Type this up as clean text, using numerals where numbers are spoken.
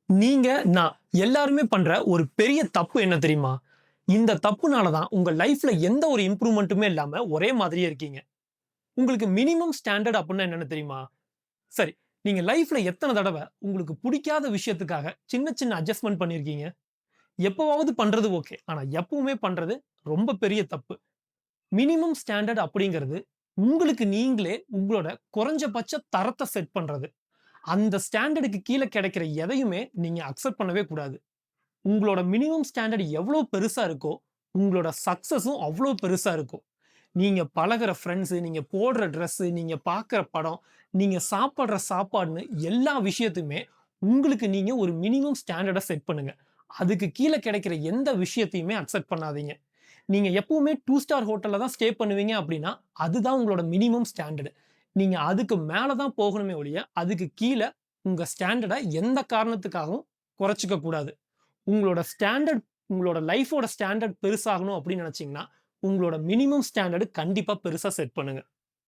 நீங்க, நான் எல்லாருமே பண்ற ஒரு பெரிய தப்பு என்ன தெரியுமா? இந்த தப்புனால தான் உங்க லைஃப்ல எந்த ஒரு இம்ப்ரூவ்மென்ட்டுமே இல்லாம ஒரே மாதிரியே இருக்கீங்க. உங்களுக்கு மினிமம் ஸ்டாண்டர்ட் அப்டின்னா என்னன்னு தெரியுமா? சரி, நீங்க லைஃப்ல எத்தன தடவ உங்களுக்கு புடிக்காத விஷயத்துக்காக சின்ன சின்ன அட்ஜஸ்ட்மென்ட் பண்ணியிருக்கீங்க? எப்பவாவது பண்றது ஓகே. ஆனா எப்பவுமே பண்றது ரொம்ப பெரிய தப்பு. மினிமம் ஸ்டாண்டர்ட் அப்படிங்கிறது உங்களுக்கு நீங்களே உங்களோட குறைஞ்சபட்ச தரத்த செட் பண்றது. அந்த ஸ்டாண்டர்டுக்கு கீழ கிடைக்கிற எதையுமே நீங்க அக்செப்ட் பண்ணவே கூடாது. உங்களோட மினிமம் ஸ்டாண்டர்ட் எவ்வளோ பெருசா இருக்கோ, உங்களோட சக்சஸும் அவ்வளோ பெருசா இருக்கும். நீங்க பழகுற ஃபிரெண்ட்ஸ், நீங்க போடுற ட்ரெஸ், நீங்க பார்க்குற படம், நீங்க சாப்பிடுற சாப்பாடுன்னு எல்லா விஷயத்தையுமே உங்களுக்கு நீங்க ஒரு மினிமம் ஸ்டாண்டர்ட செட் பண்ணுங்க. அதுக்கு கீழ கிடைக்கிற எந்த விஷயத்தையுமே அக்செப்ட் பண்ணாதீங்க. நீங்க எப்பவுமே 2 ஸ்டார் ஹோட்டல்ல தான் ஸ்டே பண்ணுவீங்க அப்படின்னா, அதுதான் உங்களோட மினிமம் ஸ்டாண்டர்ட். நீங்க அதுக்கு மேல தான் போகணுமே ஒழிய, அதுக்கு கீழ உங்க ஸ்டாண்டர்ட எந்த காரணத்துக்காகவும் குறைச்சுக்க கூடாது. உங்களோட ஸ்டாண்டர்ட் உங்களோட லைஃபோட ஸ்டாண்டர்ட் பெருசாகணும் அப்படின்னு நினைச்சீங்கன்னா, உங்களோட மினிமம் ஸ்டாண்டர்ட் கண்டிப்பா பெருசா செட் பண்ணுங்க.